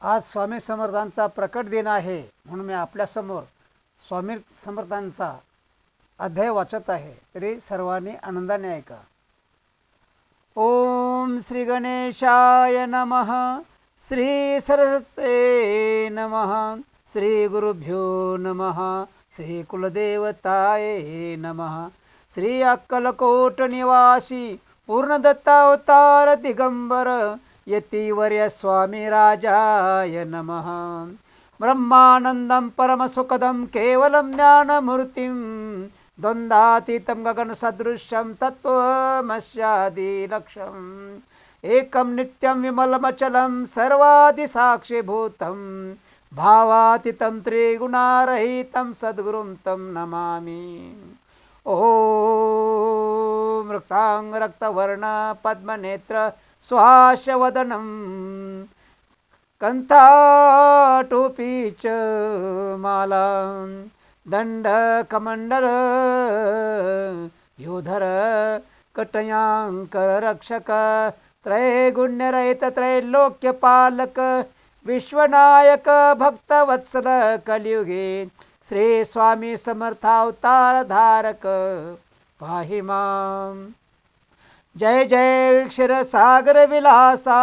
आज स्वामी समर्थांचा प्रकट दिन आहे म्हणून मी आपल्यासमोर स्वामी समर्थांचा अध्याय वाचत आहे, तरी सर्वांनी आनंदाने ऐका. ओम श्री गणेशाय नमः. श्री सरस्वते नमः. श्री गुरुभ्यो नमः. श्री कुलदेवताये नमः. श्री अक्कलकोट निवासी पूर्णदत्तावतार दिगंबर यतिवर्य स्वामी राजाय नमः. ब्रह्मानंदं परमसुखदं केवलं ज्ञानमूर्तिं द्वन्द्वातीतं गगनसदृशं तत्त्वमस्यादिलक्ष्यम् एकं नित्यं विमलमचलं सर्वादिसाक्षिभूतं भावातीतं त्रिगुणारहितं सद्गुरुं तं नमामि. ॐ रक्तांग रक्तवर्ण पद्मनेत्र स्वाशवदनं कंठाटोपी च माला दंडकमंडल योधर कटयांकर रक्षक त्रैगुण्यरहित त्रैलोक्यपालक विश्वनायक भक्तवत्सल कलियुगे श्री स्वामी समर्थावतार धारक पाहि मां. जय जय क्षीरसागर विलासा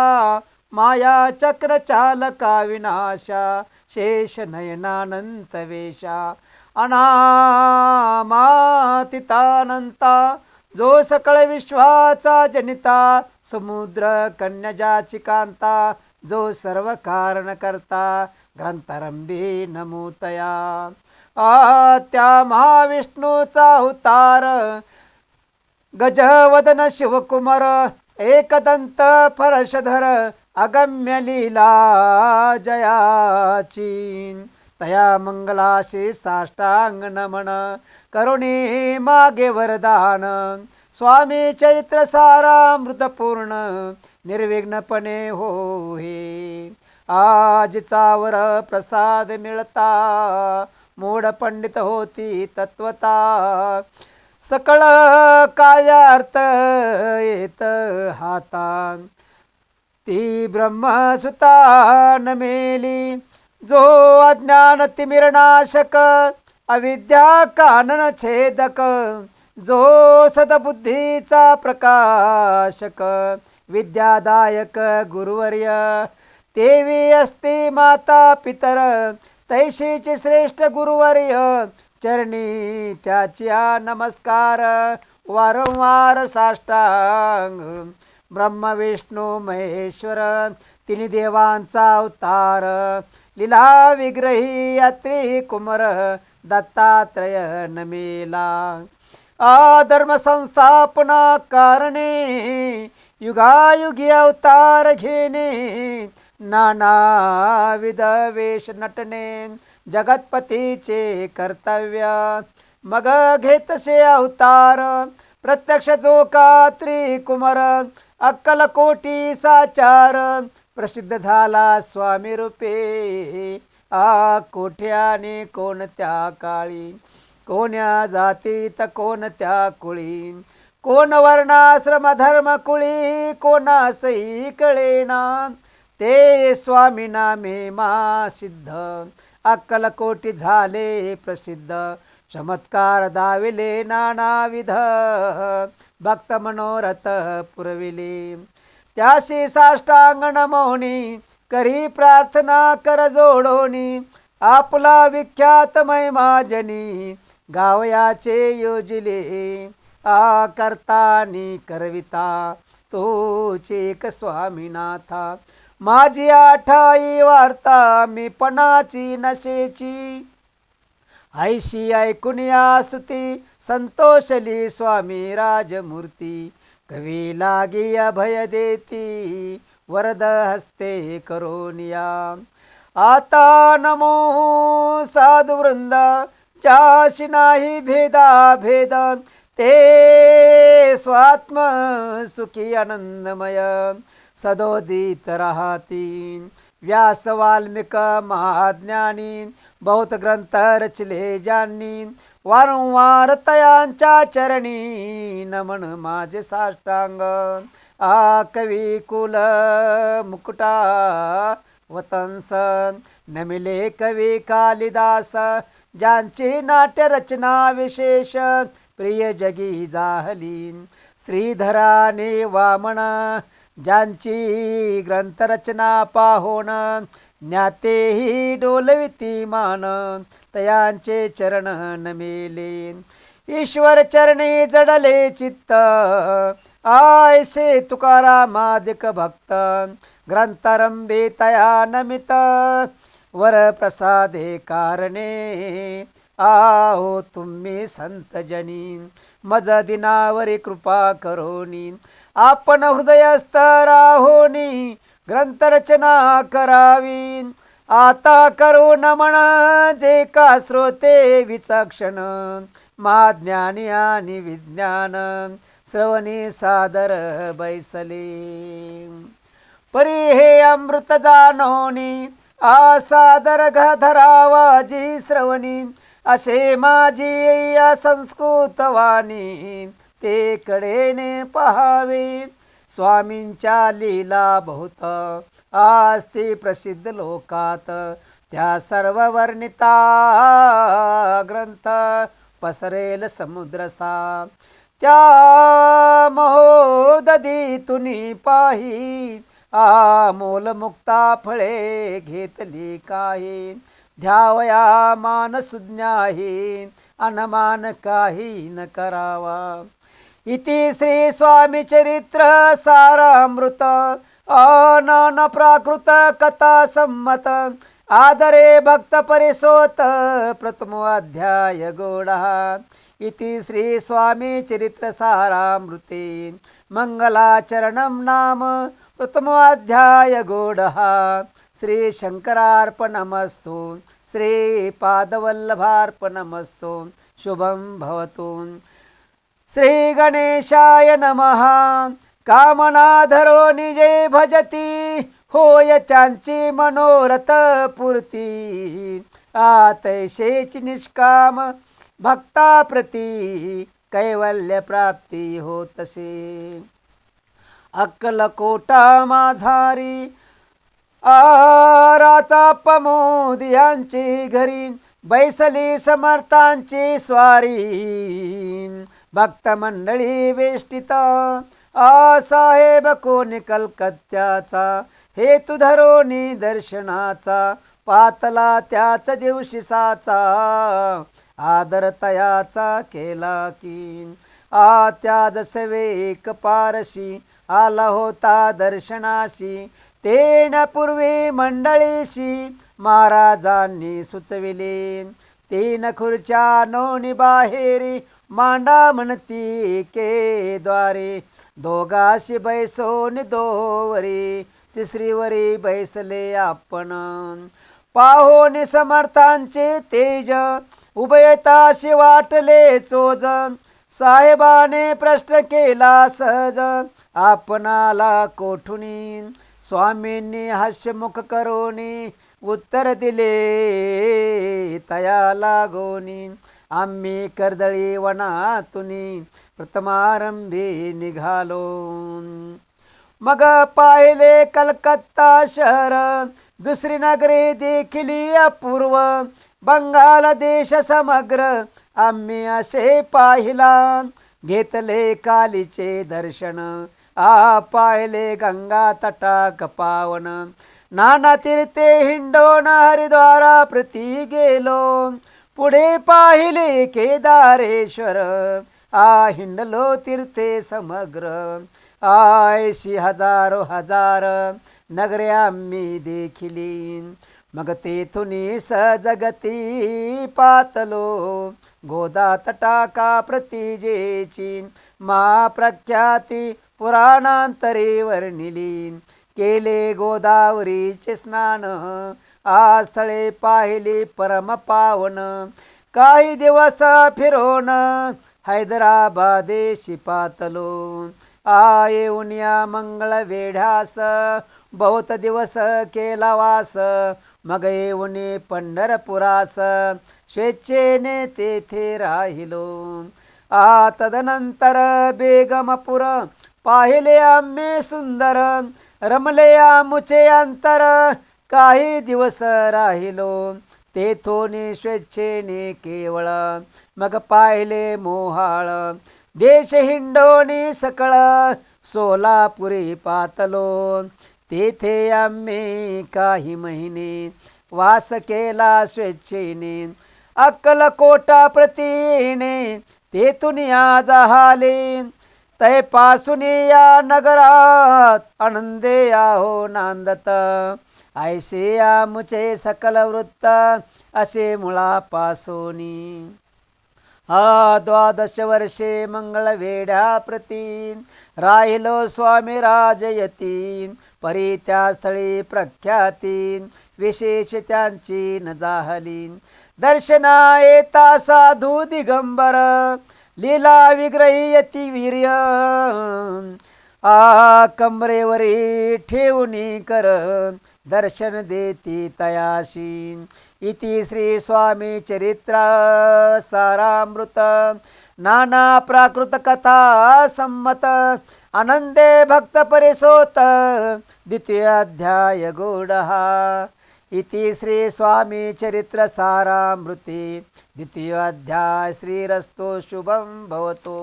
माया चक्र चालका विनाशा शेष नयनानंत वेशा अनामातीतानंता जो सकळ विश्वाचा जनिता समुद्र कन्यजाची कांता जो सर्व कारण करता ग्रंथारंभी नमूतया. त्या महाविष्णूचा अवतार गजवदन शिवकुमार एकदंत फरशधर अगम्य लीला जयाची तया मंगलाशी साष्टांग नमन करुणी मागे वरदान. स्वामी चरित्र सारामृतपूर्ण निर्विघ्नपणे हो हे. आजचा वर प्रसाद मिळता मूढ पंडित होती तत्वता सकळ काव्यार्थ येत हाता. ती ब्रह्मसुता न मेली जो अज्ञान तिमिरनाशक अविद्या कानन छेदक जो सदबुद्धीचा प्रकाशक विद्यादायक गुरुवर्य देवी असते माता पितर तैशीचे श्रेष्ठ गुरुवर्य चरणी त्याच्या नमस्कार वारंवार साष्टांग. ब्रह्म विष्णू महेश्वर तिन्ही देवांचा अवतार लीला विग्रही यात्री कुमार दत्तात्रय नमेला. धर्म संस्थापना कारणे युगायुगी अवतार घेणे नानाविध वेश नटने जगतपतीचे कर्तव्य मग घेतसे अवतार. प्रत्यक्ष जो का त्रिकुमार अक्कलकोटी साचार प्रसिद्ध झाला स्वामी रूपे. कोठ्याने कोणत्या काळी कोण्या जातीत कोणत्या कुळी कोण वर्णाश्रम धर्म कुळी कोणासही कळेना ते स्वामी नामे मा सिद्ध. अक्कलकोटी झाले प्रसिद्ध चमत्कार दाविले नानाविध भक्त मनोरथ पुरविले. त्याशी साष्टांग नमोनी करी प्रार्थना कर जोडोनी आपला विख्यात महिमाजनी गावयाचे योजिले. करतानी करविता तोचे एक स्वामीनाथा माझी आठाई वार्ता मी पणाची नशेची ऐशी ऐकून या स्तुती संतोषली स्वामी राजमूर्ती. कवी लागी अभय देती वरद हस्ते करोनिया. आता नमो साधु वृंद ज्याशी नाही भेदा भेद ते स्वात्म सुखी आनंदमय सदोदित राहती. व्यास वाल्मिक महाज्ञानी बहुत ग्रंथ रचले ज्यांनी वारंवार तयांच्या चरणी नमन माझे साष्टांग. कवी कुल मुकुटा रामतंस नमिले कवी कालिदास ज्यांची नाट्य रचना विशेष प्रिय जगी जाहली श्रीधराने वामन ज्यांची ग्रंथरचना पाहोन ज्ञातेही डोलविती मान तयांचे चरण नमिले ईश्वर चरणी जडले चित्त आयसे तुकारामादिक भक्त ग्रंथारंभे तया नमित वर प्रसादे कारणे आहो तुम्ही संत जनी मज दिनावरी कृपा करोनी आपण हृदयस्थ राहोनी ग्रंथरचना करावी आता करू नमन जे का श्रोते विचक्षण महाज्ञानी आणि विज्ञान श्रवणी सादर बैसले परी हे अमृत जानोनी आसादर धरावा जी श्रवणी असे माझी संस्कृत वाणी ते कडेने पहावे स्वामींच्या लीला बहुत आस्ती प्रसिद्ध लोकात त्या सर्व वर्णिता ग्रंथ पसरेल समुद्रसा त्या महोदधी तुनी पाही आमोल मुक्ता फळे घेतली काही ध्यावया मान सुज्ञाही अनमान काही न करावा इति श्री स्वामी चरित्र सारामृत अनन प्राकृत कथा सम्मत आदरे भक्त परिसोत प्रथमो अध्याय गोडा इति श्री स्वामी चरित्र सारामृते मंगलाचरणम नाम प्रथमो अध्याय गोडहा श्री शंकरार्पणमस्तु श्री पादवल्लभार्पणमस्तु शुभं भवतु श्री गणेशाय नमः कामनाधरो निजे भजती होय त्यांची मनोरथ पूर्ती आतैशेच निष्काम भक्ताप्रती कैवल्य प्राप्ती होतसे अक्कलकोटा माझारी आराचा प्रमोद यांची घरी बैसली समर्थांची स्वारी भक्त मंडळी वेष्टित साहेब कोणी कलकत्त्याचा हेतू धरोनी दर्शनाचा पातला त्याच दिवशी साचा आदर तयाचा केला की त्याज सेवेक पारशी आला होता दर्शनाशी तेन पूर्वी मंडळीशी महाराजांनी सुचविले तीन खुर्च्या नोनी बाहेरी मांडा म्हणती के द्वारे दोघाशी बैसोन दोवरी तिसरीवरी बैसले आपण पाहोनी समर्थांचे तेज उभयताशी वाटले चोज साहेबाने प्रश्न केला सहज आपणाला कोठुनी स्वामींनी हास्यमुख करोनी उत्तर दिले तया लागोनी आम्ही कर्दळी वनातुनी प्रथमारंभी निघालो मग पाहिले कलकत्ता शहर दुसरी नगरे देखिली अपूर्व बंगाल देश समग्र आम्ही असे पाहिला घेतले कालीचे दर्शन पाहिले गंगा तटाक पावन नाना तीर्थे हिंडोन हरिद्वारा प्रती गेलो पुढे पाहिले केदारेश्वर हिंडलो तीर्थे समग्र आयशी हजारो हजार नगरे आम्ही देखिली मग तेथुनी सजगती पातलो गोदा तटाका प्रतिजेची मा प्रख्याती पुराणांतरे वर्णिली केले गोदावरीचे स्नान स्थळे पाहिले परम पावन काही दिवस फिरोन हैदराबादेशी पातलो येऊन या मंगळ वेढ्यास बहुत दिवस केला वास मग येऊन पंढरपुरास स्वेच्छेने तेथे राहिलो तदनंतर बेगमपुर पाहिले आम्ही सुंदर रमले आमुचे अंतर काही दिवस राहिलो तेथोनी स्वेच्छेने केवळ, मग पाहिले मोहाळ देश हिंडोनी सकळ, सोलापुरी पातलो तेथे आम्ही काही महिने वास केला स्वेच्छेने, अक्कलकोटा प्रतीने तेथून आज आले, तैपासून या नगरात आनंदे आहो नांदत, ऐसे आमुचे सकल वृत्त असे मुळापासोनी. द्वादश वर्षे मंगळवेढ्या प्रती राहिलो स्वामी राजयती, परी त्या स्थळी प्रख्याती विशेष त्यांची न जाहली, दर्शना येता साधू दिगंबर लीला विग्रही यती वीर्य, कमरेवरी ठेवणी कर दर्शन देती तयाशी. इति श्री स्वामी चरित्र सारामृत नाना प्राकृत कथा संमत, आनंदे भक्त परिसोत द्वितीय अध्याय गूढहा. इति श्री स्वामी चरित्र सारामृते द्वितीय अध्याय. श्रीरस्तु शुभम भवतु.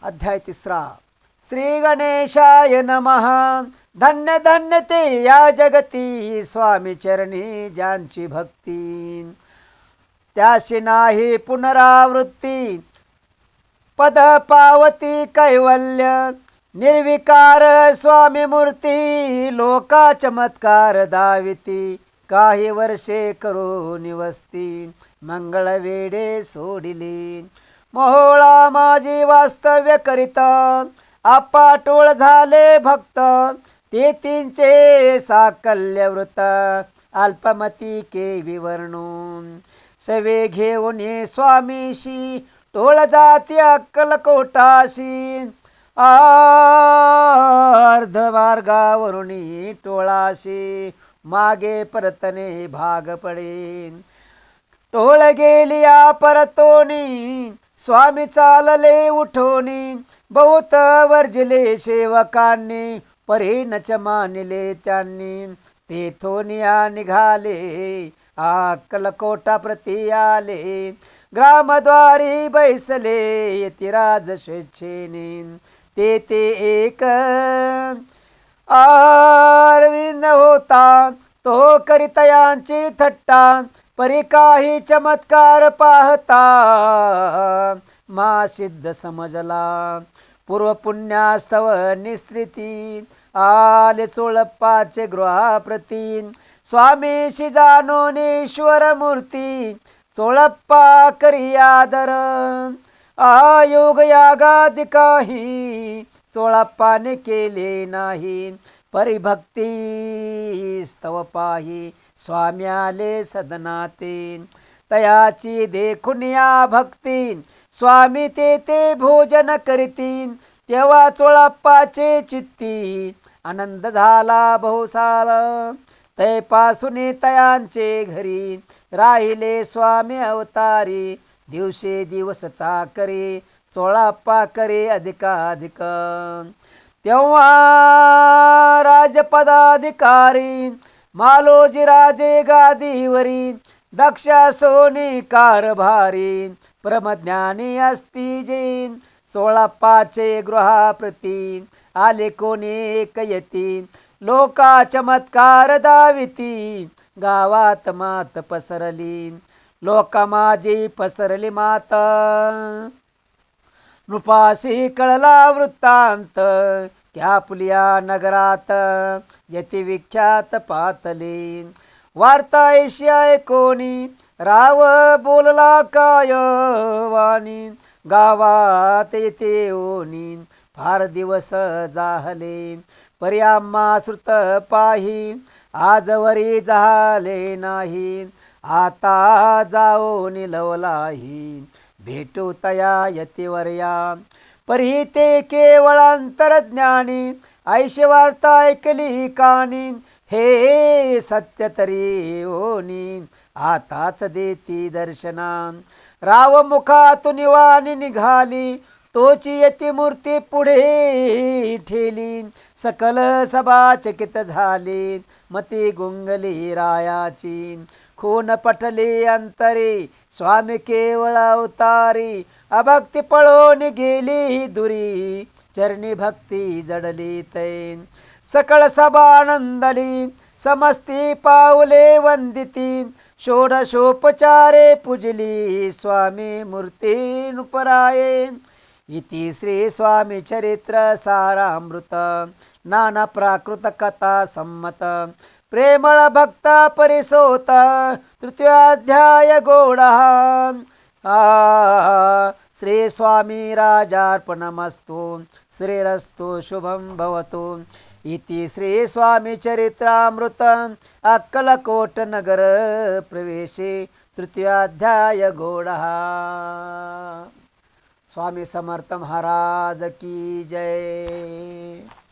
अध्याय तिसरा. श्री गणेशाय नमः. धन्य धन्य ते या जगती स्वामी चरणी ज्यांची भक्ती, त्याशी नाही पुनरावृत्ती पद पावती कैवल्य, निर्विकार स्वामी मूर्ती लोका चमत्कार दाविती, काही वर्षे करू निवस्ती मंगळवेढे सोडिली, मोहोळा माझी वास्तव्य करिता अपाटोळ झाले भक्त, तेथींचे साकल्य वृत अल्पमती के विवर्णून, सवे घेऊन स्वामीशी टोळ जाती अक्कलकोटाशी, अर्ध मार्गावरुणी टोळाशी मागे परतने भाग पडे, टोळ गेलिया परतोनी स्वामी चालले उठोनी, बहुत वर्जले सेवकांनी परीनच मानिले त्यांनी, तेथोनिया निघाले अक्कलकोटा प्रती आले, ग्रामद्वारी बैसले यतिराज स्वेच्छेने, तेथे एक अरविंद होता तो करितयांची थट्टा, परी काही चमत्कार पाहता मा सिद्ध समजला, पूर्व पुण्यास्तव निस्त्रिती आले चोळप्पाचे गृहाप्रती, स्वामीशी जाणून ईश्वर मूर्ती चोळप्पा करी आदर, आयोग यागादि काही चोळप्पाने केले नाही, परिभक्ती स्तव पाही स्वामी आले सदनाते, तयाची देखून या भक्ती स्वामी ते भोजन करीती, तेव्हा चोळप्पाचे चित्ती आनंद झाला बहुसाल, तैपासून तयांचे घरी राहिले स्वामी अवतारी, दिवसे दिवस चाकरी चोळप्पा करे अधिकाधिक, तेव्हा राजपदाधिकारी मालोजी राजे गादीवरी, दक्षा सोनी कारभारी परमज्ञानी असती जे, चोळप्पाचे गृहाप्रती आले कोणी एक यती, लोका चमत्कार दाविती गावात मात पसरली, लोका माझी पसरली मात नृपासी कळला वृत्तांत, त्या पुलिया नगरात यती विख्यात पातली, वार्ता ऐशिया कोणी राव बोलला काय वाणी, गावात येते ओनी फार दिवस जाहले, परी आम्हा श्रुत पाही आजवरी झाले नाही, आता जाऊन लवलाही भेटू तया यतिवर्या, परी ते केवळ अंतरज्ञानी ऐशी वार्ता ऐकली कानी, हे सत्य तरी ओनी आताच देती दर्शना, राव मुखातून वाणी निघाली तोची यती मूर्ती पुढे ठेली, सकल सभा चकित झाली, मती गुंगली रायाची. खून पटली अंतरी, स्वामी केवळ अवतारी, अभक्ती पळून गेली दुरी, चरणी भक्ती जडली तै. सकळ सभा आनंदली, समस्ती पाऊले वंदिती, षोडशोपचारे पूजली, स्वामी मूर्ती नुपराये. इति श्री स्वामी चरित्र सारामृत, नाना प्राकृत कथा सम्मत, प्रेमळ भक्त परिसोत, तृतीयाध्याय गौडः. श्री स्वामी राजार्पणमस्तु, श्रीरस्तु शुभं भवतु. इति श्री स्वामी चरित्रामृत अक्कलकोट नगर प्रवेशे तृतीयाध्याय गौडः. स्वामी समर्थ महाराज की जय.